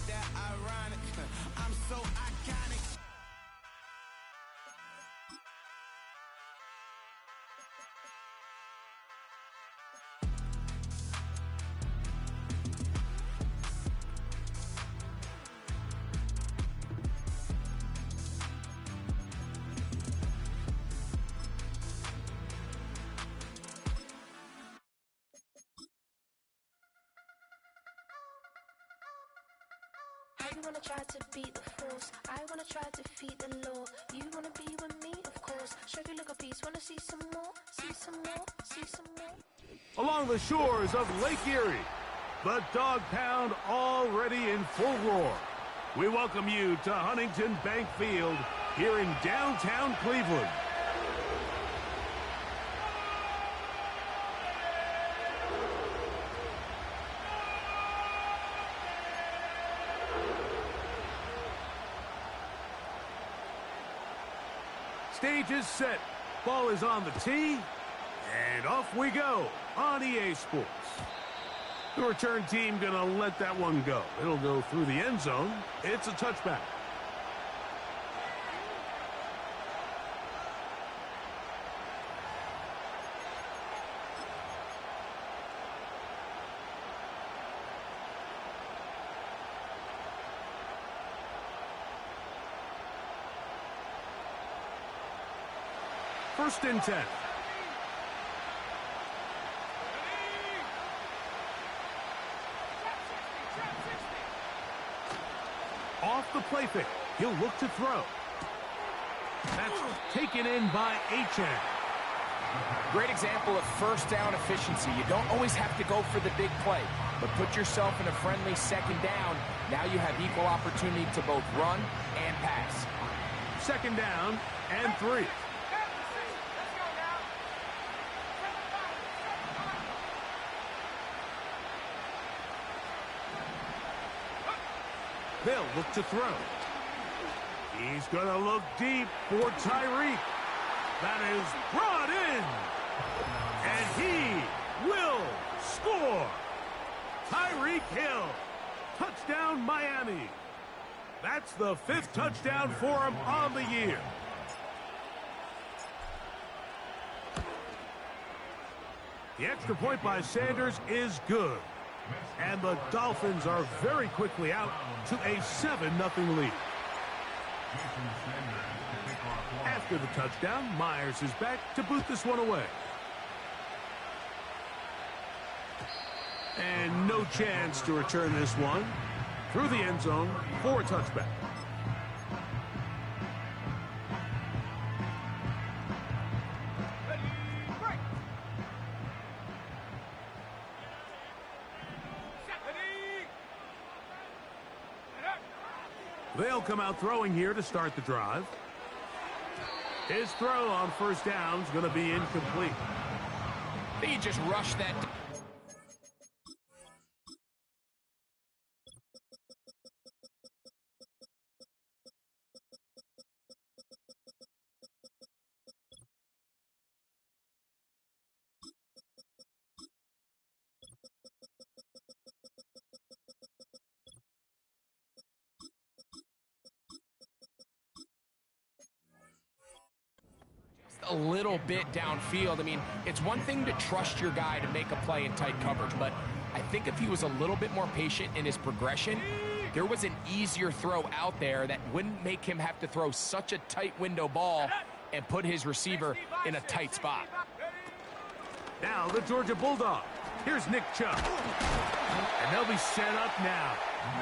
that ironic? I'm so iconic. You wanna try to beat the force, I wanna try to defeat the law. You wanna be with me, of course. Show you look a piece, wanna see some more, see some more, see some more. Along the shores of Lake Erie, the Dog Pound already in full roar. We welcome you to Huntington Bank Field here in downtown Cleveland. Stage is set, ball is on the tee, and off we go on EA Sports. The return team gonna let that one go. It'll go through the end zone. It's a touchback. First and 10. Off the play fake. He'll look to throw. That's taken in by Achane. Great example of first down efficiency. You don't always have to go for the big play, but put yourself in a friendly second down. Now you have equal opportunity to both run and pass. Second down and 3. They'll look to throw. He's going to look deep for Tyreek. That is brought in. And he will score. Tyreek Hill. Touchdown, Miami. That's the 5th touchdown for him on the year. The extra point by Sanders is good. And the Dolphins are very quickly out to a 7-0 lead. After the touchdown, Myers is back to boot this one away. And no chance to return this one through the end zone for a touchback. They'll come out throwing here to start the drive. His throw on first down is going to be incomplete. He just rushed that. A little bit downfield. I mean, it's one thing to trust your guy to make a play in tight coverage, but I think if he was a little bit more patient in his progression, there was an easier throw out there that wouldn't make him have to throw such a tight window ball and put his receiver in a tight spot. Now the Georgia Bulldog. Here's Nick Chubb. And they'll be set up now.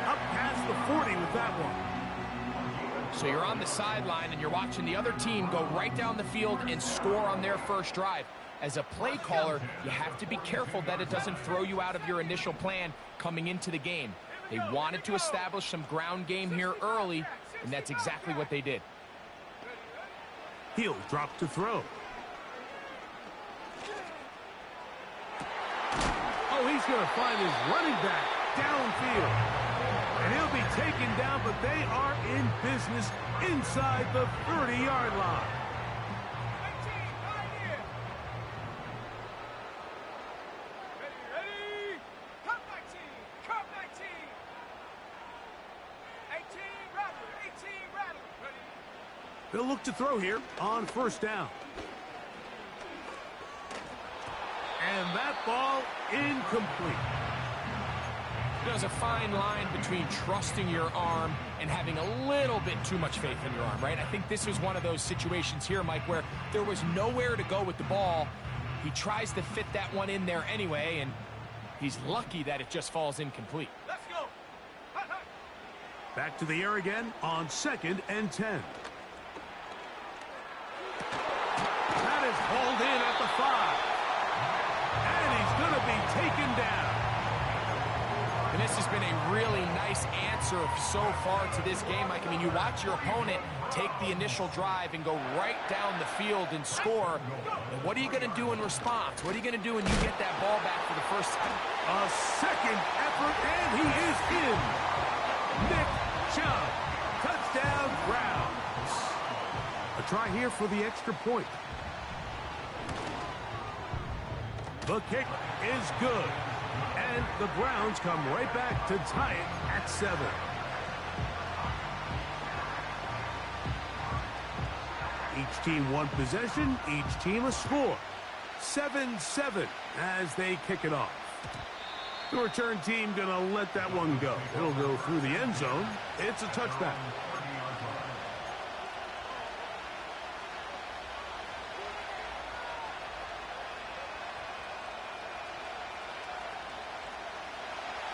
Up past the 40 with that one. So you're on the sideline and you're watching the other team go right down the field and score on their first drive. As a play caller, you have to be careful that it doesn't throw you out of your initial plan coming into the game. They wanted to establish some ground game here early, and that's exactly what they did. He'll drop to throw. Oh, he's going to find his running back downfield. And he'll be taken down, but they are in business inside the 30-yard line. They'll look to throw here on first down. And that ball incomplete. There's a fine line between trusting your arm and having a little bit too much faith in your arm, right? I think this was one of those situations here, Mike, where there was nowhere to go with the ball. He tries to fit that one in there anyway, and he's lucky that it just falls incomplete. Let's go. Back to the air again on 2nd and 10. That is hauled in at the 5. And he's going to be taken down. And this has been a really nice answer so far to this game, Mike. I mean, you watch your opponent take the initial drive and go right down the field and score. And what are you going to do in response? What are you going to do when you get that ball back for the first time? A second effort, and he is in. Nick Chubb, touchdown Browns. A try here for the extra point. The kick is good. And the Browns come right back to tie it at 7. Each team one possession, each team a score. 7-7 as they kick it off. The return team gonna let that one go. It'll go through the end zone. It's a touchback.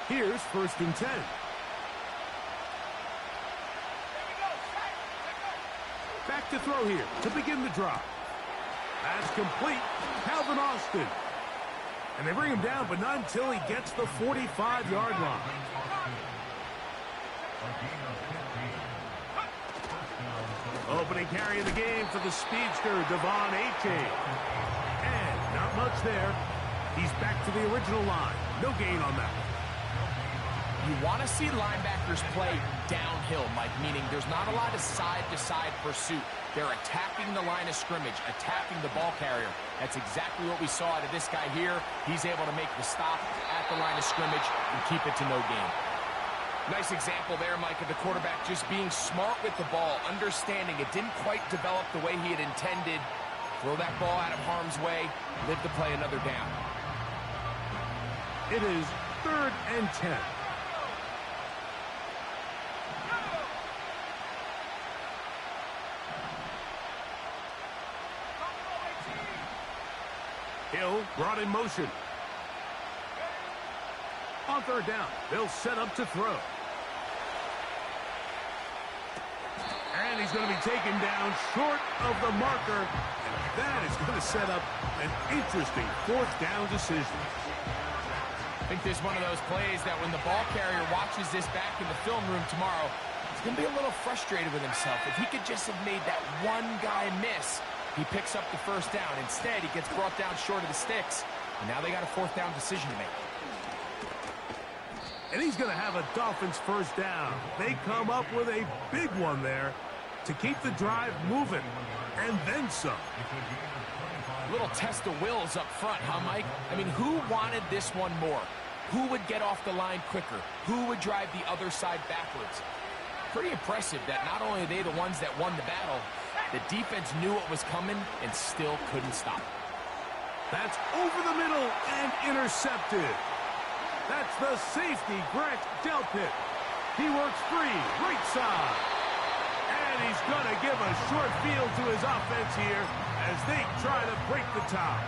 Here's 1st and 10. Back to throw here to begin the drive. That's complete. Calvin Austin. And they bring him down, but not until he gets the 45-yard line. Opening carry of the game for the speedster, Devon Achane. And not much there. He's back to the original line. No gain on that. You want to see linebackers play downhill, Mike, meaning there's not a lot of side-to-side pursuit. They're attacking the line of scrimmage, attacking the ball carrier. That's exactly what we saw out of this guy here. He's able to make the stop at the line of scrimmage and keep it to no gain. Nice example there, Mike, of the quarterback just being smart with the ball, understanding it didn't quite develop the way he had intended. Throw that ball out of harm's way, live to play another down. It is 3rd and 10. Hill brought in motion. On 3rd down, they'll set up to throw. And he's going to be taken down short of the marker. And that is going to set up an interesting 4th down decision. I think this is one of those plays that when the ball carrier watches this back in the film room tomorrow, he's going to be a little frustrated with himself. If he could just have made that one guy miss, he picks up the 1st down. Instead, he gets brought down short of the sticks. And now they got a 4th down decision to make. And he's going to have a Dolphins 1st down. They come up with a big one there to keep the drive moving. And then some. Little test of wills up front, huh, Mike? I mean, who wanted this one more? Who would get off the line quicker? Who would drive the other side backwards? Pretty impressive that not only are they the ones that won the battle, the defense knew what was coming and still couldn't stop it. That's over the middle and intercepted. That's the safety, Grant Delpit. He works free, right side. And he's going to give a short field to his offense here as they try to break the tie.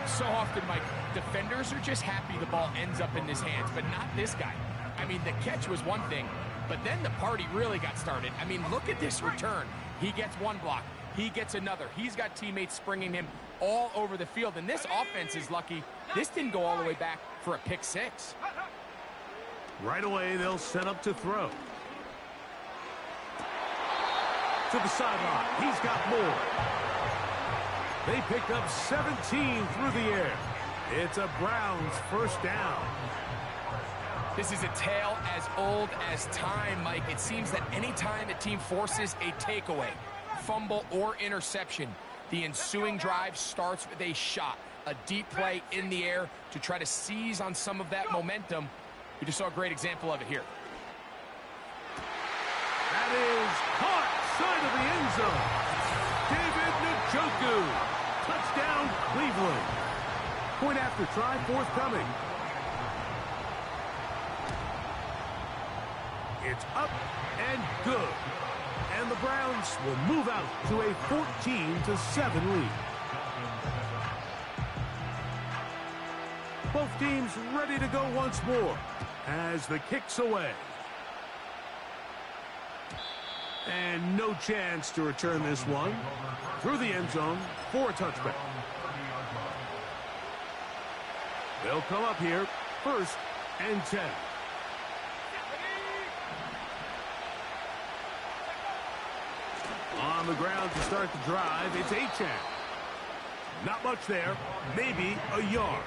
So often, Mike, defenders are just happy the ball ends up in his hands, but not this guy. I mean, the catch was one thing, but then the party really got started. I mean, look at this return. He gets one block. He gets another. He's got teammates springing him all over the field, and this offense is lucky. This didn't go all the way back for a pick 6. Right away, they'll set up to throw. To the sideline. He's got more. They pick up 17 through the air. It's a Browns 1st down. This is a tale as old as time, Mike. It seems that any time a team forces a takeaway, fumble, or interception, the ensuing drive starts with a shot, a deep play in the air to try to seize on some of that momentum. We just saw a great example of it here. That is caught side of the end zone. David Njoku. Touchdown, Cleveland. Point after try forthcoming. It's up and good. And the Browns will move out to a 14-7 lead. Both teams ready to go once more as the kick's away. And no chance to return this one through the end zone for a touchback. They'll come up here, 1st and 10. On the ground to start the drive, it's Achane. Not much there, maybe a yard.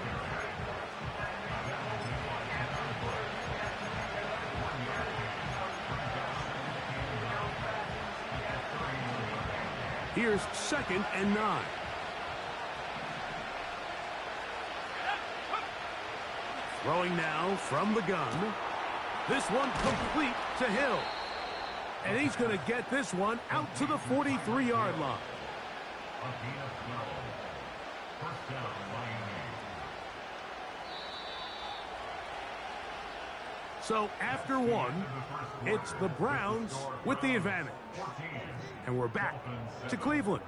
Here's 2nd and 9. Throwing now from the gun. This one complete to Hill. And he's going to get this one out to the 43-yard line. So after one, it's the Browns with the advantage. And we're back to Cleveland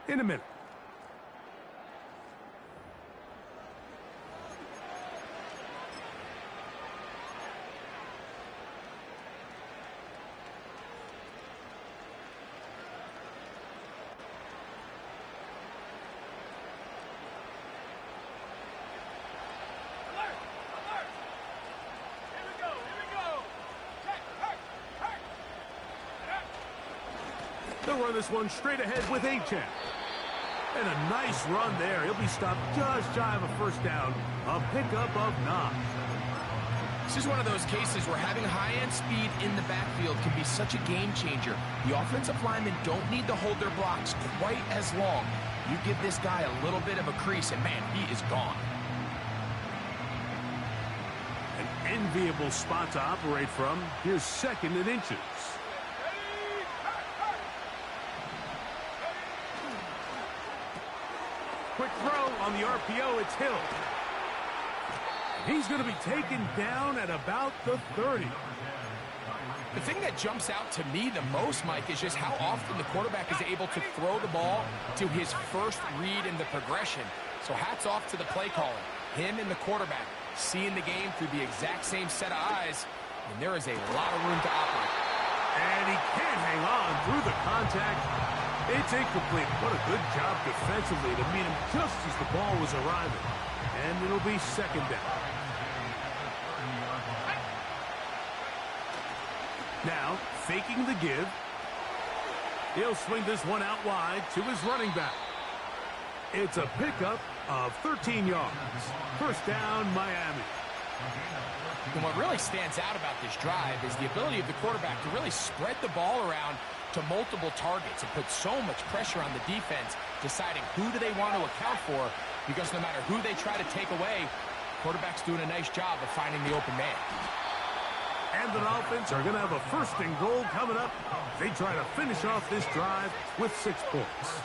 in a minute. They'll run this one straight ahead with Achane. And a nice run there. He'll be stopped just shy of a first down. A pickup of 9. This is one of those cases where having high-end speed in the backfield can be such a game changer. The offensive linemen don't need to hold their blocks quite as long. You give this guy a little bit of a crease, and man, he is gone. An enviable spot to operate from. Here's 2nd and inches. Quick throw on the RPO, it's Hill. He's going to be taken down at about the 30. The thing that jumps out to me the most, Mike, is just how often the quarterback is able to throw the ball to his first read in the progression. So hats off to the play caller. Him and the quarterback seeing the game through the exact same set of eyes, and there is a lot of room to operate. And he can't hang on through the contact. It's incomplete. What a good job defensively to meet him just as the ball was arriving. And it'll be 2nd down. Now, faking the give. He'll swing this one out wide to his running back. It's a pickup of 13 yards. First down, Miami. And what really stands out about this drive is the ability of the quarterback to really spread the ball around to multiple targets and put so much pressure on the defense, deciding who do they want to account for, because no matter who they try to take away, quarterback's doing a nice job of finding the open man. And the Dolphins are going to have a 1st and goal coming up. They try to finish off this drive with 6 points.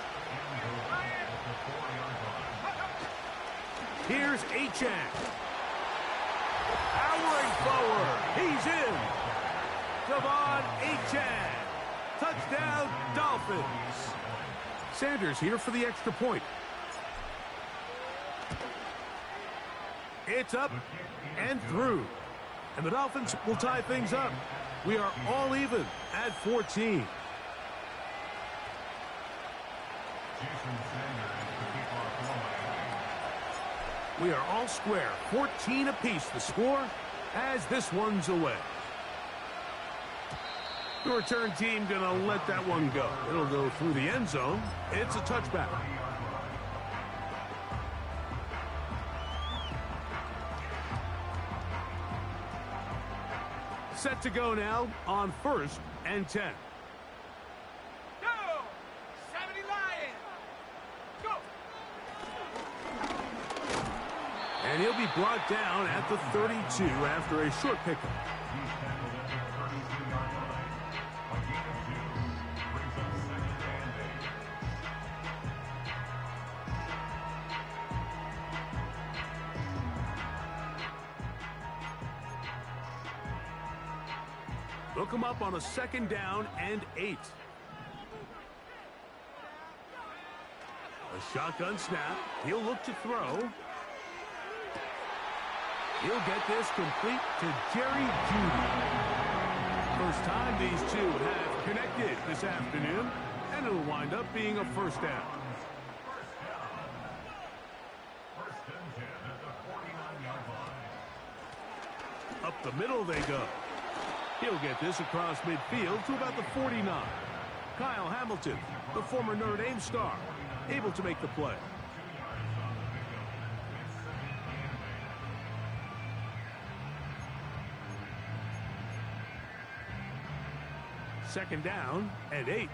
Here's Achane. Powering forward. He's in. Devon Achane. Touchdown, Dolphins. Sanders here for the extra point. It's up and through. And the Dolphins will tie things up. We are all even at 14. We are all square. 14 apiece the score as this one's away. The return team going to let that one go. It'll go through the end zone. It's a touchback. Set to go now on 1st and 10. Go! 70 Lions! Go! And he'll be brought down at the 32 after a short pickup. They'll come up on a 2nd down and 8. A shotgun snap. He'll look to throw. He'll get this complete to Jerry Jeudy. First time these two have connected this afternoon, and it'll wind up being a 1st down. Up the middle they go. He'll get this across midfield to about the 49. Kyle Hamilton, the former Notre Dame star, able to make the play. Second down and 8.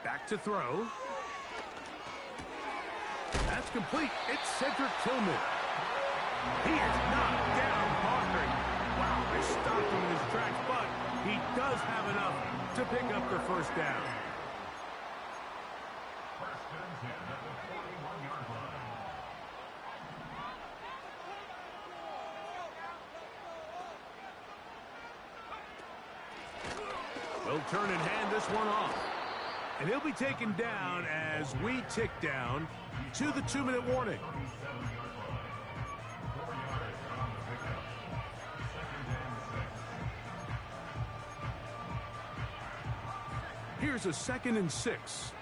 Back to throw. That's complete. It's Cedric Tillman. He is knocked down hard. Wow, they stopped him in his tracks, but he does have enough to pick up the 1st down. They'll turn and hand this one off. And he'll be taken down as we tick down to the 2-minute warning. Here's a 2nd and 6.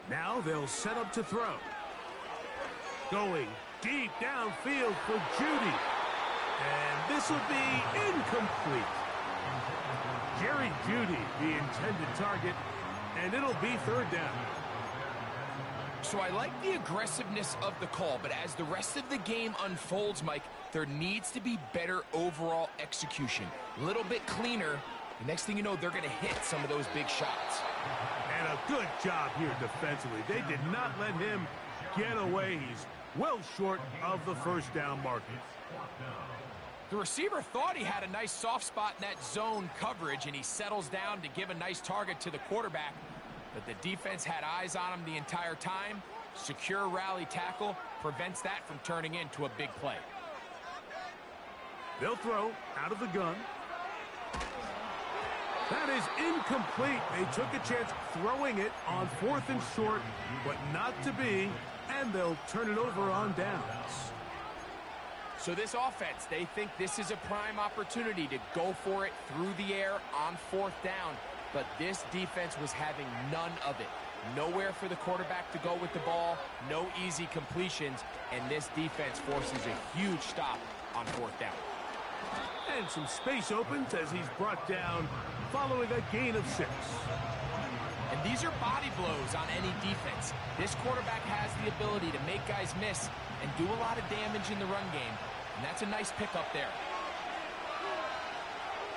Now they'll set up to throw. Going deep downfield for Jeudy. And this will be incomplete. Jerry Jeudy, the intended target, and it'll be 3rd down. So I like the aggressiveness of the call, but as the rest of the game unfolds, Mike, there needs to be better overall execution. A little bit cleaner. The next thing you know, they're going to hit some of those big shots. And a good job here defensively. They did not let him get away. He's well short of the 1st down marker. The receiver thought he had a nice soft spot in that zone coverage, and he settles down to give a nice target to the quarterback. But the defense had eyes on him the entire time. Secure rally tackle prevents that from turning into a big play. They'll throw out of the gun. That is incomplete. They took a chance throwing it on 4th and short, but not to be, and they'll turn it over on downs. So this offense, they think this is a prime opportunity to go for it through the air on 4th down, but this defense was having none of it. Nowhere for the quarterback to go with the ball, no easy completions, and this defense forces a huge stop on 4th down. And some space opens as he's brought down following a gain of 6. And these are body blows on any defense. This quarterback has the ability to make guys miss and do a lot of damage in the run game, and that's a nice pickup there.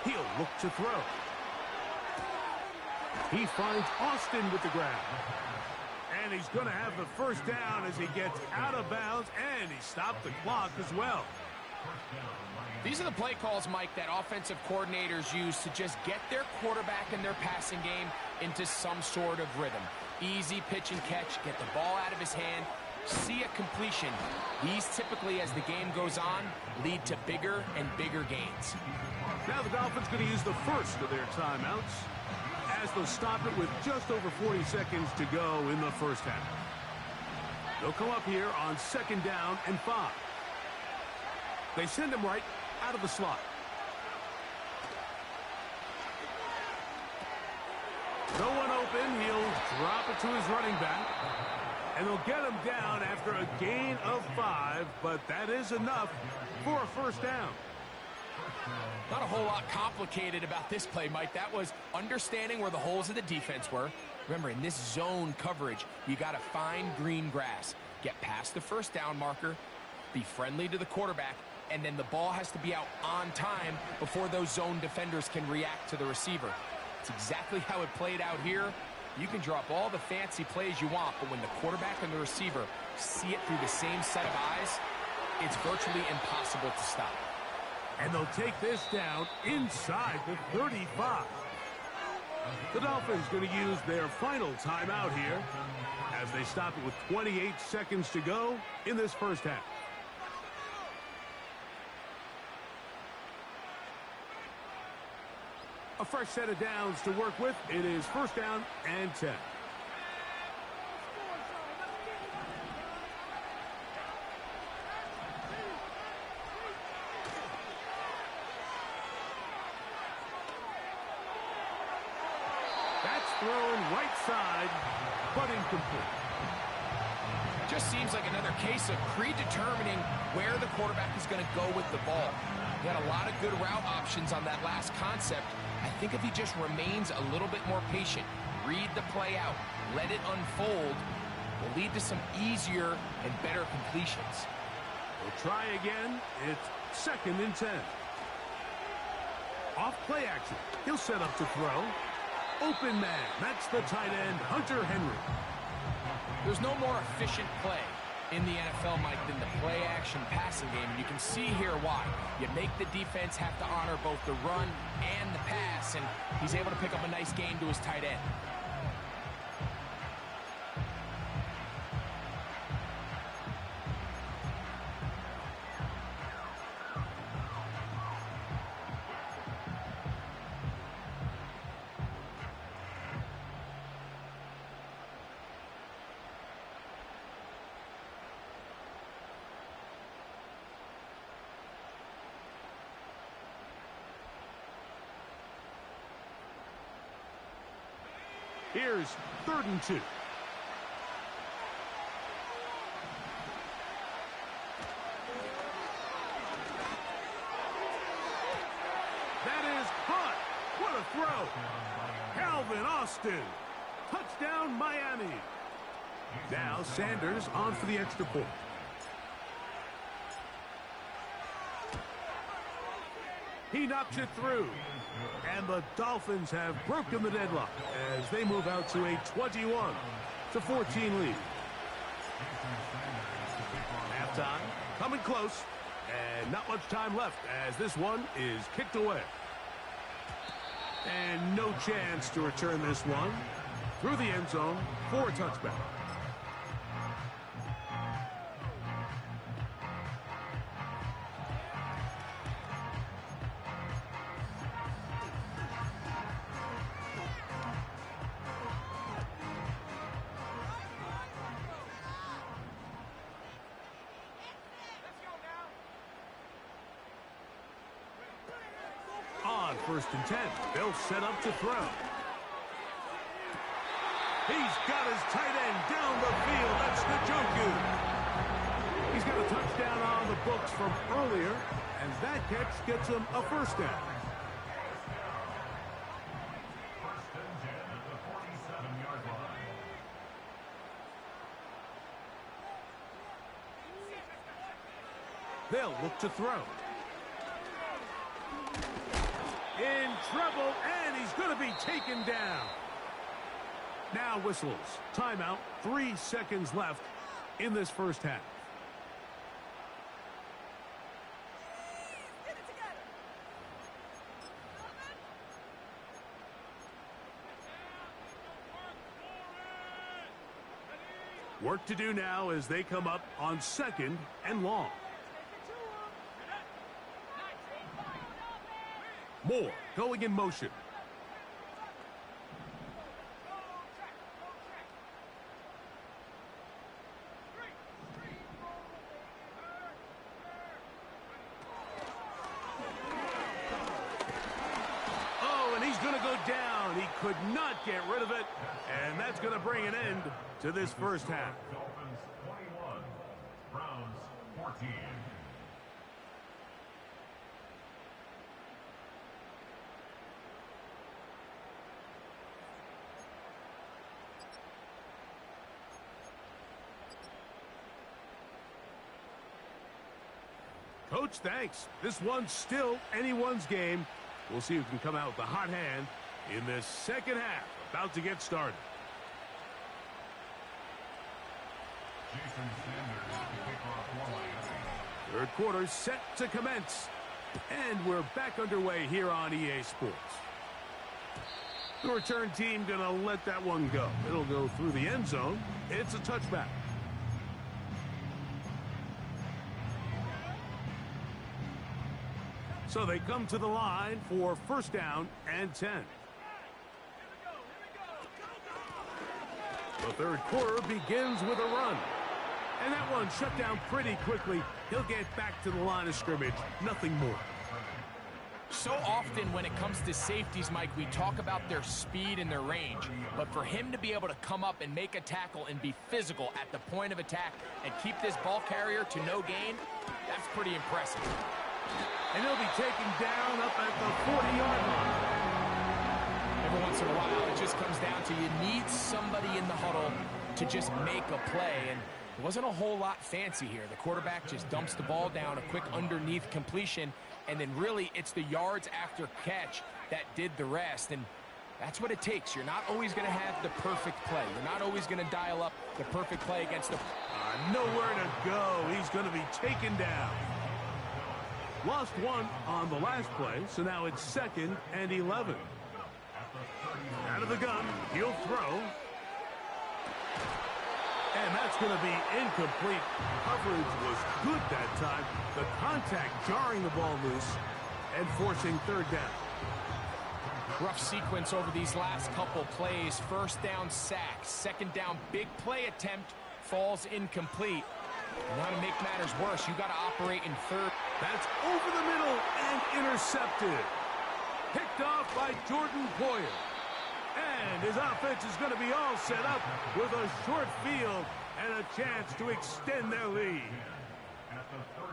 He'll look to throw. He finds Austin with the grab. And he's going to have the 1st down as he gets out of bounds, and he stopped the clock as well. These are the play calls, Mike, that offensive coordinators use to just get their quarterback and their passing game into some sort of rhythm. Easy pitch and catch, get the ball out of his hand, see a completion. These typically, as the game goes on, lead to bigger and bigger gains. Now the Dolphins going to use the first of their timeouts as they'll stop it with just over 40 seconds to go in the 1st half. They'll come up here on 2nd down and 5. They send him right out of the slot. No one open. He'll drop it to his running back. And they'll get him down after a gain of 5, but that is enough for a 1st down. Not a whole lot complicated about this play, Mike. That was understanding where the holes of the defense were. Remember, in this zone coverage, you got to find green grass. Get past the 1st down marker, be friendly to the quarterback, and then the ball has to be out on time before those zone defenders can react to the receiver. It's exactly how it played out here. You can drop all the fancy plays you want, but when the quarterback and the receiver see it through the same set of eyes, it's virtually impossible to stop. And they'll take this down inside the 35. The Dolphins going to use their final timeout here as they stop it with 28 seconds to go in this first half. A fresh set of downs to work with. It is first down and 10. That's thrown right side, but incomplete. Just seems like another case of predetermining where the quarterback is going to go with the ball. He had a lot of good route options on that last concept. I think if he just remains a little bit more patient, read the play out, let it unfold, will lead to some easier and better completions. We'll try again. It's second and 10. Off play action. He'll set up to throw. Open man. That's the tight end, Hunter Henry. There's no more efficient play in the NFL, Mike, than the play-action passing game. You can see here why. You make the defense have to honor both the run and the pass, and he's able to pick up a nice gain to his tight end. Here's third and 2. That is caught. What a throw. Calvin Austin. Touchdown, Miami. Now Sanders on for the extra point. He knocks it through. And the Dolphins have broken the deadlock as they move out to a 21-14 lead. Halftime coming close. And not much time left as this one is kicked away. And no chance to return this one through the end zone for a touchback. On first and 10, they'll set up to throw. He's got his tight end down the field. That's Njoku. He's got a touchdown on the books from earlier, and that catch gets him a first down. They'll look to throw. In trouble, and he's going to be taken down. Now whistles. Timeout. 3 seconds left in this first half. Work to do now as they come up on second and long. Moore going in motion. Oh, and he's going to go down. He could not get rid of it, and that's going to bring an end to this first half. Dolphins 21, Browns 14. Coach, thanks. This one's still anyone's game. We'll see who can come out with the hot hand in this second half. About to get started. Jason Sanders to kick off for Miami. Third quarter set to commence. And we're back underway here on EA Sports. The return team going to let that one go. It'll go through the end zone. It's a touchback. So they come to the line for first down and 10. The third quarter begins with a run. And that one shut down pretty quickly. He'll get back to the line of scrimmage. Nothing more. So often when it comes to safeties, Mike, we talk about their speed and their range. But for him to be able to come up and make a tackle and be physical at the point of attack and keep this ball carrier to no gain, that's pretty impressive. And he'll be taken down up at the 40-yard line. Every once in a while, it just comes down to you need somebody in the huddle to just make a play. And it wasn't a whole lot fancy here. The quarterback just dumps the ball down, a quick underneath completion, and then really it's the yards after catch that did the rest. And that's what it takes. You're not always going to have the perfect play. You're not always going to dial up the perfect play against the... Nowhere to go. He's going to be taken down. Lost one on the last play, so now it's 2nd and 11. Out of the gun, he'll throw. And that's going to be incomplete. Coverage was good that time. The contact jarring the ball loose and forcing third down. Rough sequence over these last couple plays. First down sack. Second down big play attempt falls incomplete. Now to make matters worse, you got to operate in third. That's over the middle and intercepted. Picked off by Jordan Poyer. And his offense is going to be all set up with a short field and a chance to extend their lead.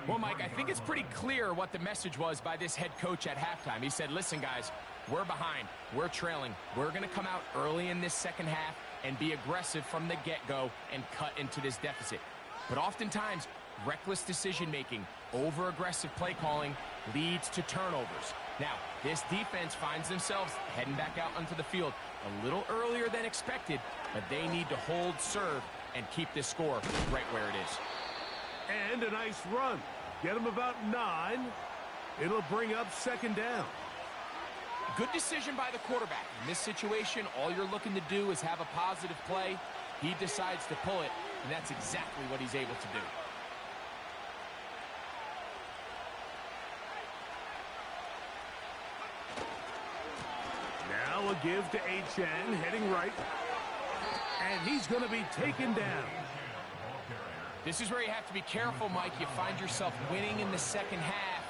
Well, Mike, I think it's pretty clear what the message was by this head coach at halftime. He said, listen, guys, we're behind. We're trailing. We're going to come out early in this second half and be aggressive from the get-go and cut into this deficit. But oftentimes, reckless decision-making, over-aggressive play calling leads to turnovers. Now, this defense finds themselves heading back out onto the field a little earlier than expected, but they need to hold serve and keep this score right where it is. And a nice run. Get him about 9. It'll bring up 2nd down. Good decision by the quarterback. In this situation, all you're looking to do is have a positive play. He decides to pull it, and that's exactly what he's able to do. Now a give to Achane, heading right. And he's going to be taken down. This is where you have to be careful, Mike. You find yourself winning in the second half.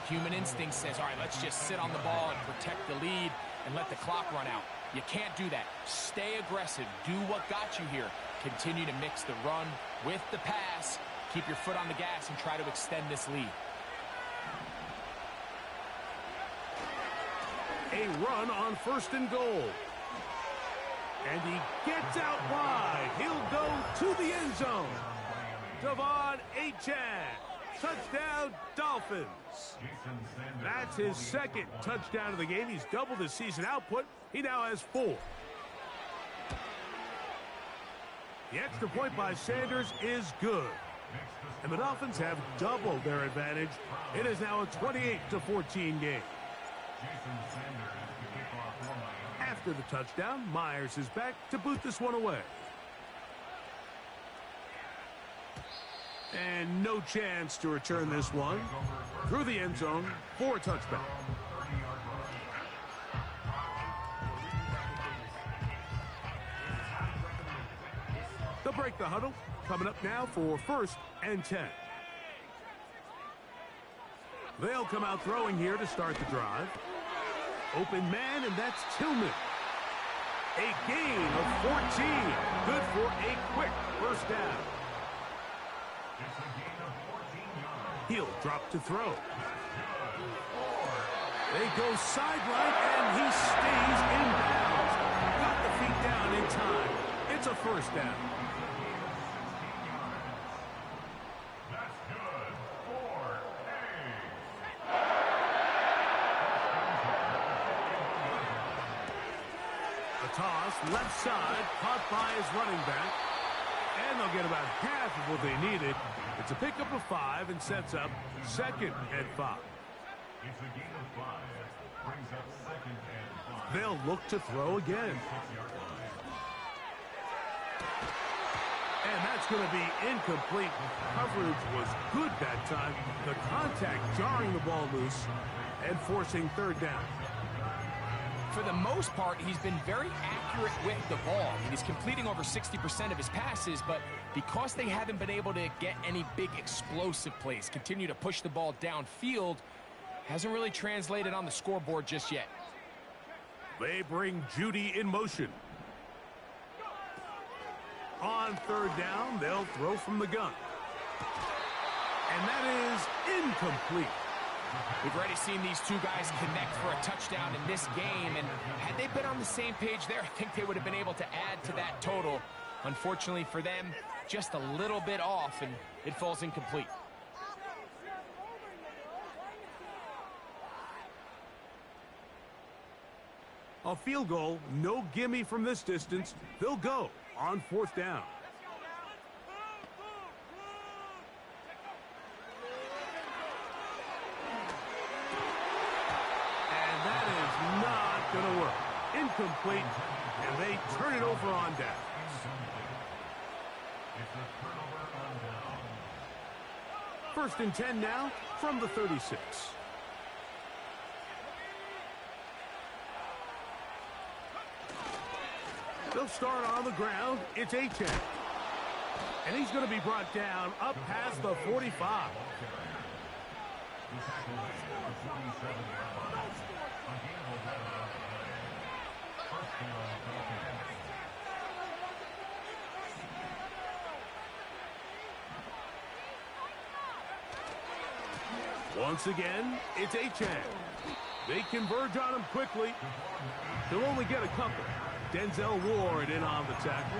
Human instinct says, all right, let's just sit on the ball and protect the lead and let the clock run out. You can't do that. Stay aggressive. Do what got you here. Continue to mix the run with the pass. Keep your foot on the gas and try to extend this lead. A run on 1st and goal. And he gets out wide. He'll go to the end zone. Devon Achane. Touchdown, Dolphins. That's his 2nd touchdown of the game. He's doubled his season output. He now has 4. The extra point by Sanders is good. And the Dolphins have doubled their advantage. It is now a 28-14 game. After the touchdown, Myers is back to boot this one away. And no chance to return this one. Through the end zone for a touchback. They'll break the huddle. Coming up now for 1st and 10. They'll come out throwing here to start the drive. Open man, and that's Tillman. A gain of 14. Good for a quick first down. He'll drop to throw. They go sideline, and he stays in bounds. Got the feet down in time. It's a first down. A toss, left side, caught by his running back. And they'll get about half of what they needed. It's a pickup of 5 and sets up 2nd and 5. It's a gain of 5. Brings up 2nd and 5. They'll look to throw again. 6-yard line. And that's going to be incomplete. Coverage was good that time. The contact jarring the ball loose and forcing 3rd down. For the most part, he's been very accurate with the ball. I mean, he's completing over 60% of his passes, but because they haven't been able to get any big explosive plays, continue to push the ball downfield, hasn't really translated on the scoreboard just yet. They bring Judy in motion. On 3rd down, they'll throw from the gun. And that is incomplete. We've already seen these two guys connect for a touchdown in this game, and had they been on the same page there, I think they would have been able to add to that total. Unfortunately for them, just a little bit off, and it falls incomplete. A field goal, no gimme from this distance. They'll go on 4th down. And that is not going to work. Incomplete, and they turn it over on down. It's a turnover on down. 1st and 10 now from the 36. They'll start on the ground. It's Achane. And he's going to be brought down up past the 45. Once again, it's Achane. They converge on him quickly. He'll only get a couple. Denzel Ward in on the tackle.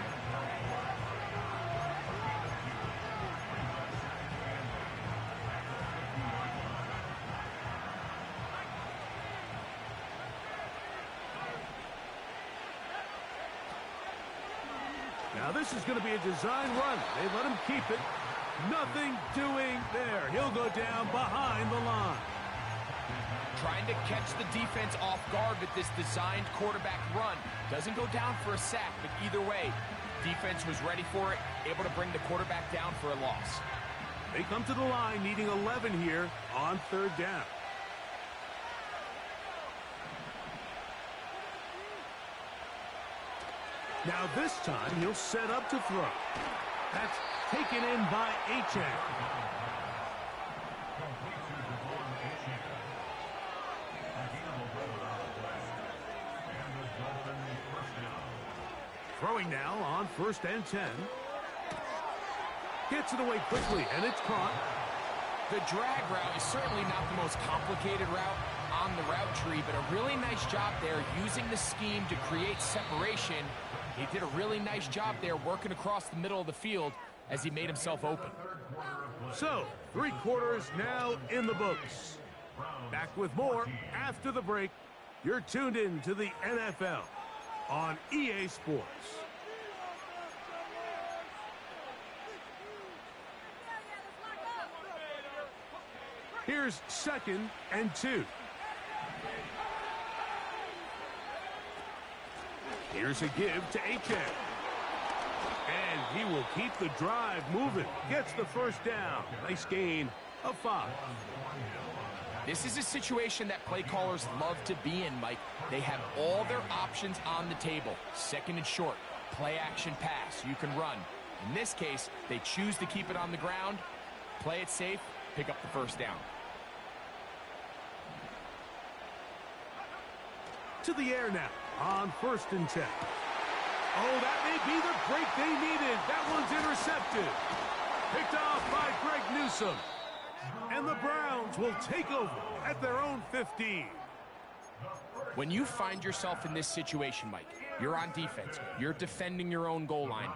Now this is going to be a design run. They let him keep it. Nothing doing there. He'll go down behind the line. Trying to catch the defense off guard with this designed quarterback run. Doesn't go down for a sack, but either way, defense was ready for it, able to bring the quarterback down for a loss. They come to the line needing 11 here on 3rd down. Now this time he'll set up to throw. That's taken in by Achane. Throwing now on 1st and 10. Gets it away quickly, and it's caught. The drag route is certainly not the most complicated route on the route tree, but a really nice job there using the scheme to create separation. He did a really nice job there working across the middle of the field as he made himself open. So, 3 quarters now in the books. Back with more after the break. You're tuned in to the NFL on EA Sports. Here's 2nd and 2. Here's a give to Achane. And he will keep the drive moving. Gets the 1st down. Nice gain of 5. This is a situation that play callers love to be in, Mike. They have all their options on the table. 2nd and short, play action pass, you can run. In this case, they choose to keep it on the ground, play it safe, pick up the 1st down. To the air now on 1st and 10. Oh, that may be the break they needed. That one's intercepted. Picked off by Greg Newsome. And the Browns will take over at their own 15. When you find yourself in this situation, Mike, you're on defense, you're defending your own goal line,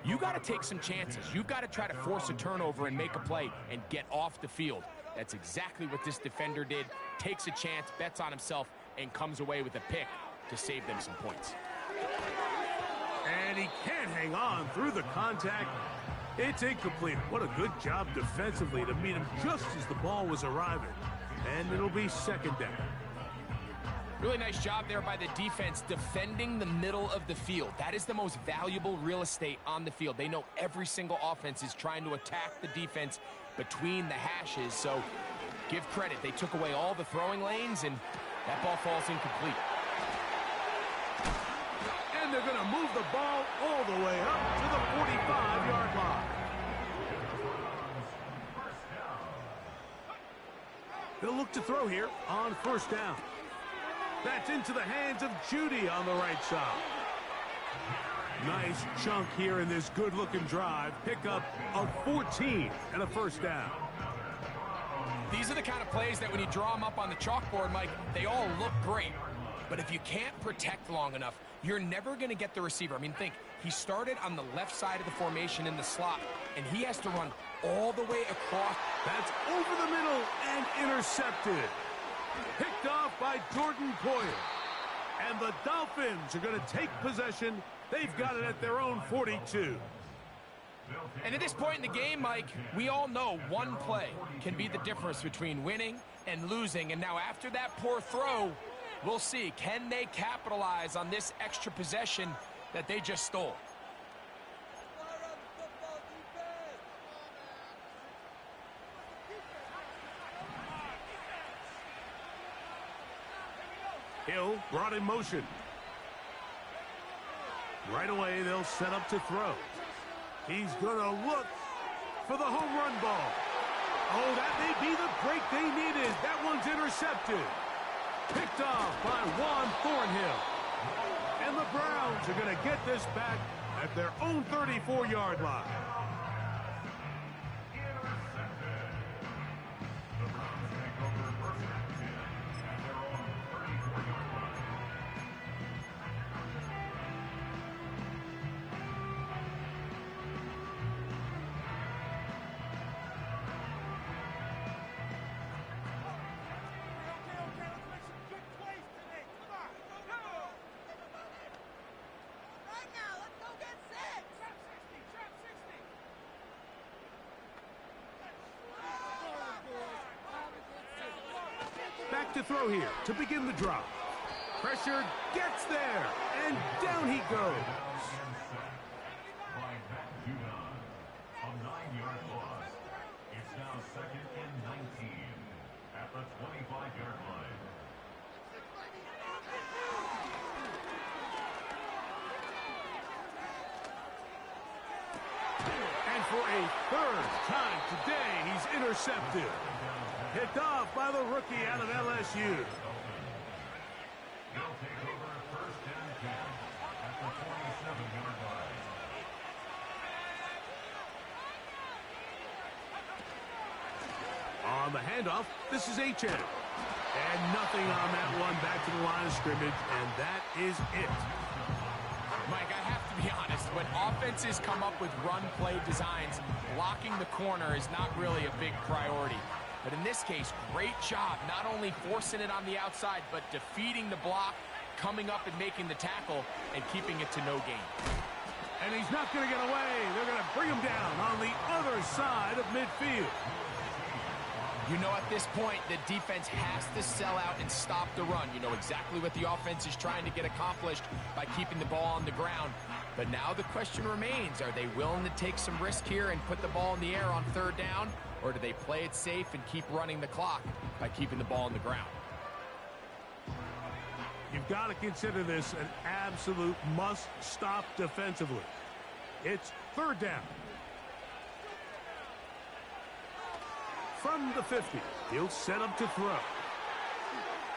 you got to take some chances. You've got to try to force a turnover and make a play and get off the field. That's exactly what this defender did. Takes a chance, bets on himself, and comes away with a pick to save them some points. And he can't hang on through the contact. It's incomplete. What a good job defensively to meet him just as the ball was arriving. And it'll be second down. Really nice job there by the defense defending the middle of the field. That is the most valuable real estate on the field. They know every single offense is trying to attack the defense between the hashes. So give credit. They took away all the throwing lanes, and that ball falls incomplete. And they're going to move the ball all the way up to the 45-yard line. They'll look to throw here on first down. That's into the hands of Judy on the right side. Nice chunk here in this good-looking drive. Pick up of 14 and a first down. These are the kind of plays that when you draw them up on the chalkboard, Mike, they all look great. But if you can't protect long enough, you're never going to get the receiver. I mean, think, he started on the left side of the formation in the slot, and he has to run all the way across. That's over the middle and intercepted. Picked off by Jordan Poyer. And the Dolphins are going to take possession. They've got it at their own 42. And at this point in the game, Mike, we all know one play can be the difference between winning and losing. And now after that poor throw, we'll see, can they capitalize on this extra possession that they just stole? Hill brought in motion. Right away, they'll set up to throw. He's going to look for the home run ball. Oh, that may be the break they needed. That one's intercepted. Picked off by Juan Thornhill. And the Browns are going to get this back at their own 34-yard line. Back to throw here to begin the drop. Pressure gets there, and down he goes. By Matt Judon. A 9-yard loss. It's now second and 19 at the 25-yard line. And for a third time today, he's intercepted. Picked off by the rookie out of LSU. They'll take over first and 10 at the 27-yard line. On the handoff, this is Achane. And nothing on that one. Back to the line of scrimmage, and that is it. Mike, I have to be honest, when offenses come up with run-play designs, blocking the corner is not really a big priority. But in this case, great job not only forcing it on the outside, but defeating the block, coming up and making the tackle, and keeping it to no gain. And he's not going to get away. They're going to bring him down on the other side of midfield. You know, at this point, the defense has to sell out and stop the run. You know exactly what the offense is trying to get accomplished by keeping the ball on the ground. But now the question remains, are they willing to take some risk here and put the ball in the air on third down? Or do they play it safe and keep running the clock by keeping the ball on the ground? You've got to consider this an absolute must-stop defensively. It's third down. From the 50, he'll set up to throw.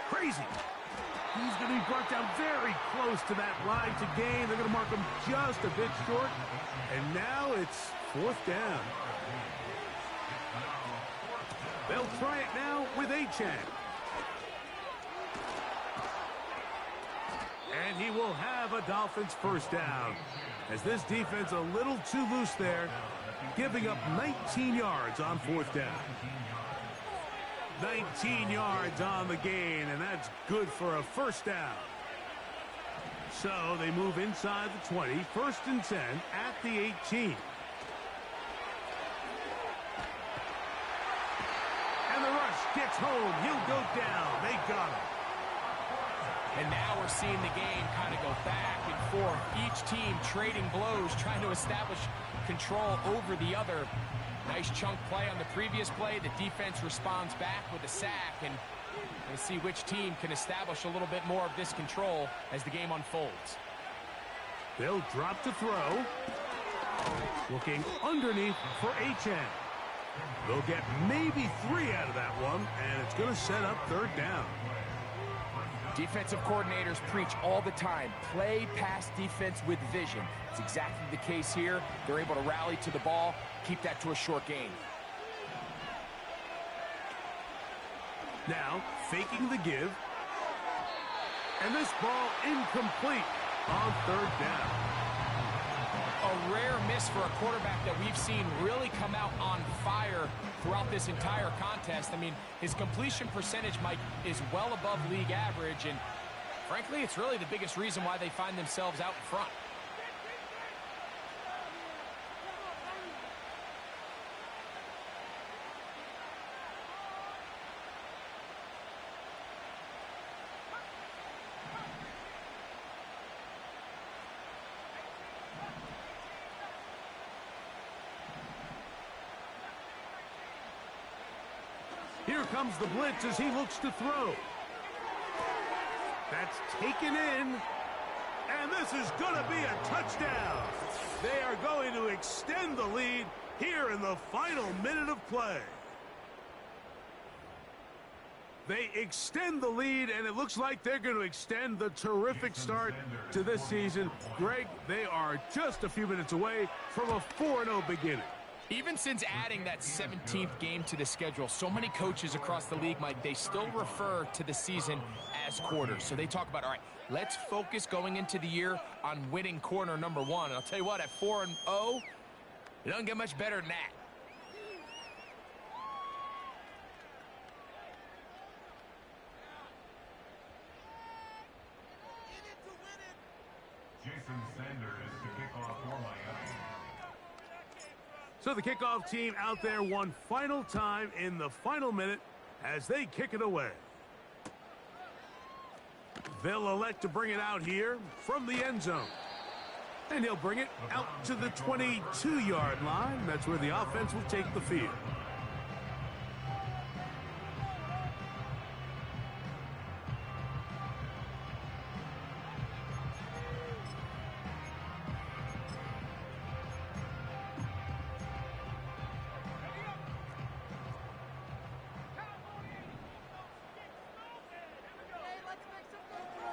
Crazy. He's going to be brought down very close to that line to gain. They're going to mark him just a bit short. And now it's fourth down. They'll try it now with Achane. And he will have a Dolphins first down. As this defense a little too loose there, giving up 19 yards on fourth down. 19 yards on the gain, and that's good for a first down. So they move inside the 20, first and 10 at the 18. And the rush gets home. He'll go down. They got him. And now we're seeing the game kind of go back and forth. Each team trading blows, trying to establish control over the other. Nice chunk play on the previous play. The defense responds back with a sack, and we'll see which team can establish a little bit more of this control as the game unfolds. They'll drop to throw. Looking underneath for Achane. They'll get maybe 3 out of that one, and it's going to set up third down. Defensive coordinators preach all the time, play pass defense with vision. It's exactly the case here. They're able to rally to the ball, keep that to a short gain. Now, faking the give. And this ball incomplete on third down. A rare miss for a quarterback that we've seen really come out on fire throughout this entire contest. I mean, his completion percentage, Mike, is well above league average, and frankly, it's really the biggest reason why they find themselves out in front. Here comes the blitz as he looks to throw. That's taken in. And this is going to be a touchdown. They are going to extend the lead here in the final minute of play. They extend the lead, and it looks like they're going to extend the terrific start to this season. Greg, they are just a few minutes away from a 4-0 beginning. Even since adding that 17th game to the schedule, so many coaches across the league, Mike, they still refer to the season as quarters. So they talk about, all right, let's focus going into the year on winning quarter number 1. And I'll tell you what, at 4-0, it doesn't get much better than that. Jason Sanders to kick off for Miami. So the kickoff team out there one final time in the final minute as they kick it away. They'll elect to bring it out here from the end zone. And he'll bring it out to the 22-yard line. That's where the offense will take the field.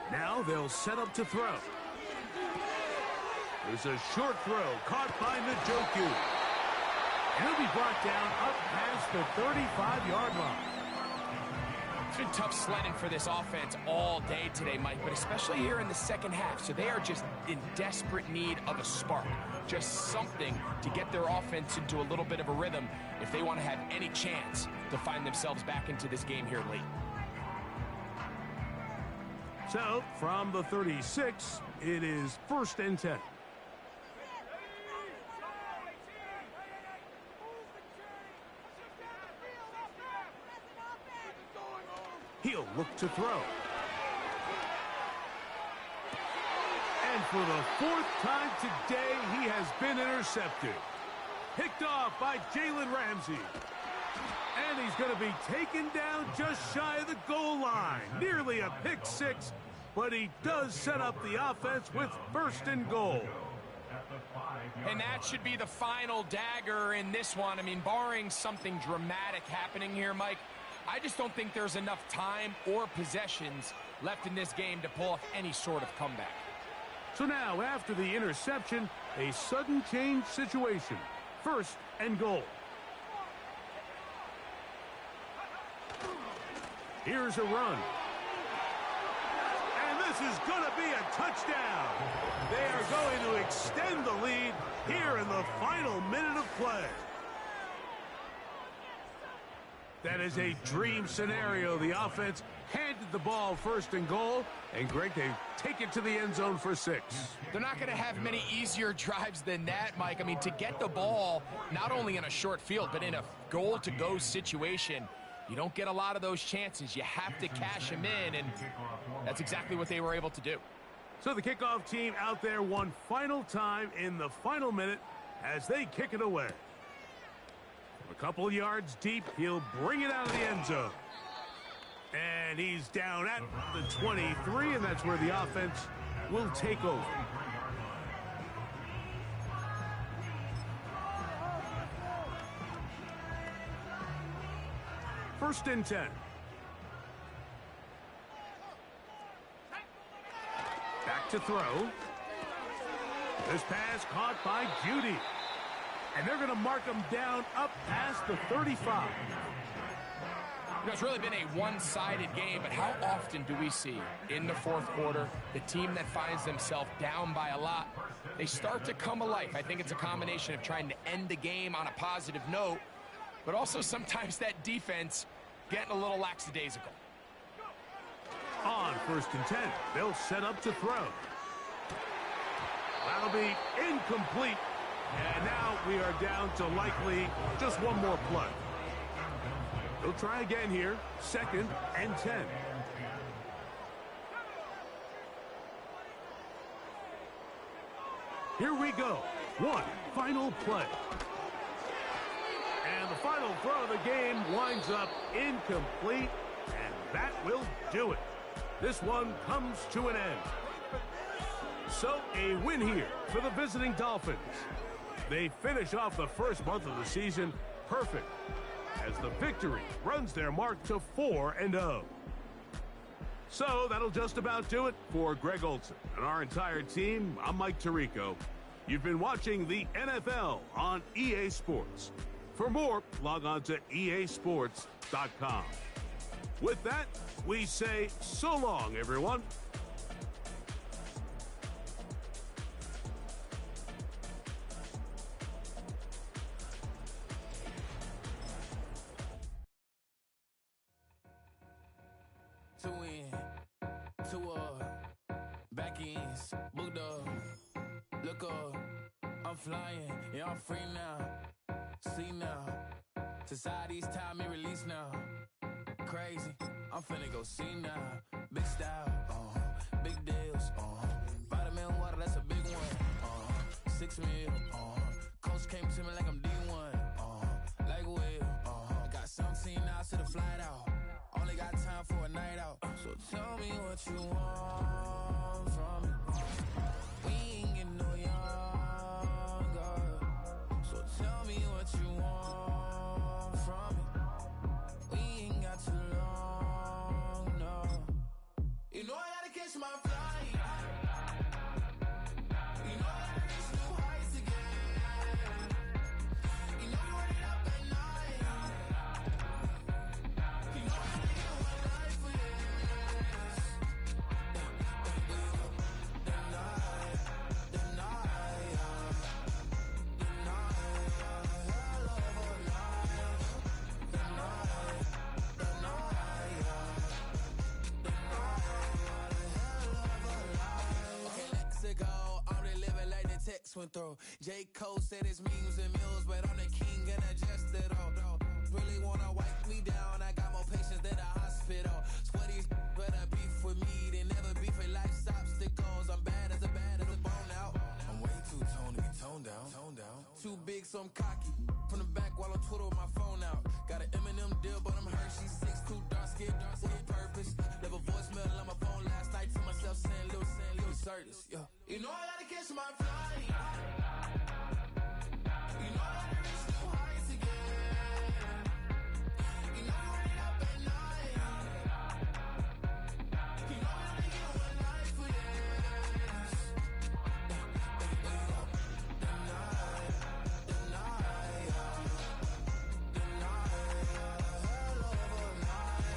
Now they'll set up to throw. There's a short throw caught by Njoku. And he'll be brought down up past the 35-yard line. It's been tough sledding for this offense all day today, Mike, but especially here in the second half. So they are just in desperate need of a spark, just something to get their offense into a little bit of a rhythm if they want to have any chance to find themselves back into this game here late. So, from the 36, it is 1st and 10. He'll look to throw. And for the 4th time today, he has been intercepted. Picked off by Jalen Ramsey. And he's going to be taken down just shy of the goal line. Nearly a pick 6, but he does set up the offense with 1st and goal. And that should be the final dagger in this one. I mean, barring something dramatic happening here, Mike, I just don't think there's enough time or possessions left in this game to pull off any sort of comeback. So now, after the interception, a sudden change situation. 1st and goal. Here's a run. And this is going to be a touchdown. They are going to extend the lead here in the final minute of play. That is a dream scenario. The offense handed the ball 1st and goal, and Greg, they take it to the end zone for 6. They're not going to have many easier drives than that, Mike. I mean, to get the ball not only in a short field, but in a goal-to-go situation, You don't get a lot of those chances. You have to cash them in, and that's exactly what they were able to do. So the kickoff team out there one final time in the final minute as they kick it away. A couple yards deep, he'll bring it out of the end zone. And he's down at the 23, and that's where the offense will take over. First and 10. Back to throw. This pass caught by Jeudy. And they're going to mark him down up past the 35. You know, it's really been a one-sided game, but how often do we see in the fourth quarter the team that finds themselves down by a lot, they start to come alive? I think it's a combination of trying to end the game on a positive note, but also sometimes that defense getting a little lackadaisical. On first and 10, they'll set up to throw. That'll be incomplete. And now we are down to likely just one more play. They'll try again here, second and 10. Here we go. One final play. And the final throw of the game winds up incomplete, and that will do it. This one comes to an end. So a win here for the visiting Dolphins. They finish off the first month of the season perfect as the victory runs their mark to 4-0. So that'll just about do it for Greg Olsen and our entire team. I'm Mike Tirico. You've been watching the NFL on EA Sports. For more, log on to easports.com. With that, we say so long, everyone. To win, to back ends, booked up, look up, I'm flying, yeah, I'm free now, see now, society's time me release now, crazy, I'm finna go see now, big style, big deals, vitamin water, that's a big one, 6 mil, coach came to me like I'm D1, like Will, got 17 hours to the flight out. Only got time for a night out. So tell me what you want from me. We ain't getting no younger. So tell me what you want from me. We ain't got too long, no. You know I gotta catch my flight. You know I gotta reach new heights again. You know you running up at night. You know I gotta get one life for this. Went through. J. Cole said his memes and mills, but I'm the king and adjust it all. Really wanna wipe me down, I got more patience than a hospital. Sweaty better beef with me than never beef with life's obstacles. I'm bad as a bone out. I'm way too toned to be toned down. Too big, so I'm cocky. From the back while on Twitter with my phone out. Got an Eminem deal, but I'm Hershey 6'2", dark skin, with a purpose. Never voicemail on my phone last night to myself saying Lil Curtis, yeah. You know I gotta catch my flight. You know I gotta reach new heights again. You know you running up at night. You know I only get one life for this. The night, hell of a night.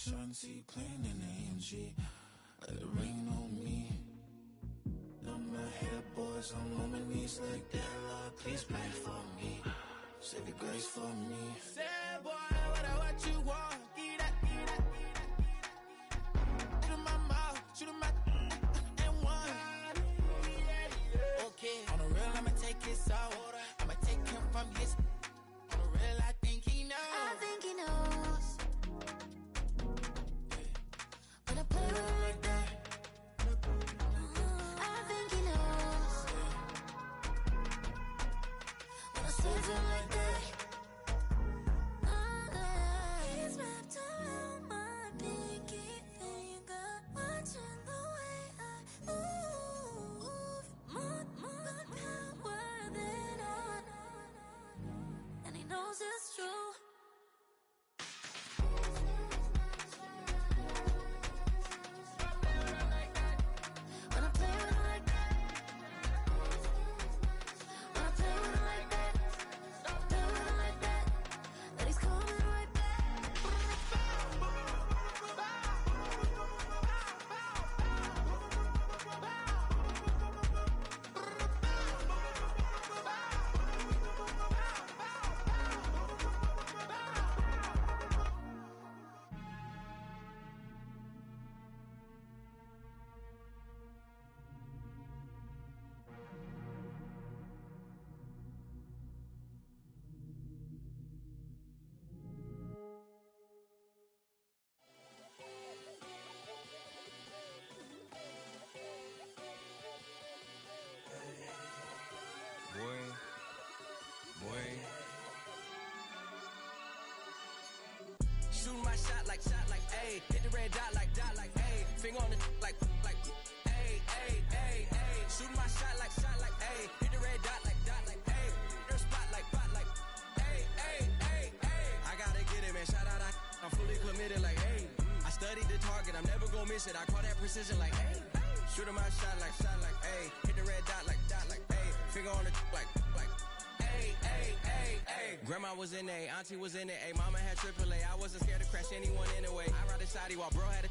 Sean C playing in AMG. Let it rain on me. On my head, boys, I'm on my knees like that. Lord, please pray for me. Say the grace for me. Say, boy, what you want? Get that. Shoot in my mouth, shoot in my and one. Okay, on the real, I'ma take his out. I'ma take him from his. On the real, I think he knows. I think he knows. When I play with him like that. I think he knows. When I say to him like that. He's wrapped around my pinky finger, watching the way I move. More power than on. And he knows it's true. When I play with him like that. When I play with him like that. Play with him like that. That he's coming right back. Boy. Shooting my shot like, ayy. Hit the red dot like, ayy. Finger on the like, ayy, ayy, ayy, ayy. Shooting my shot like, ayy. Hit the red dot like, ayy. Their spot like, ayy, ayy, ayy, ayy. I gotta get it, man. Shout out, I'm fully committed like, ayy. I studied the target, I'm never gonna miss it. I call that precision like, ayy. Shooting my shot like, ayy. Hit the red dot like, ayy. Finger on the like, ayy, ayy, ayy, ayy. Grandma was in A, auntie was in it, ayy. Mama had AAA, I wasn't scared to crash anyone anyway. I ride the side while bro had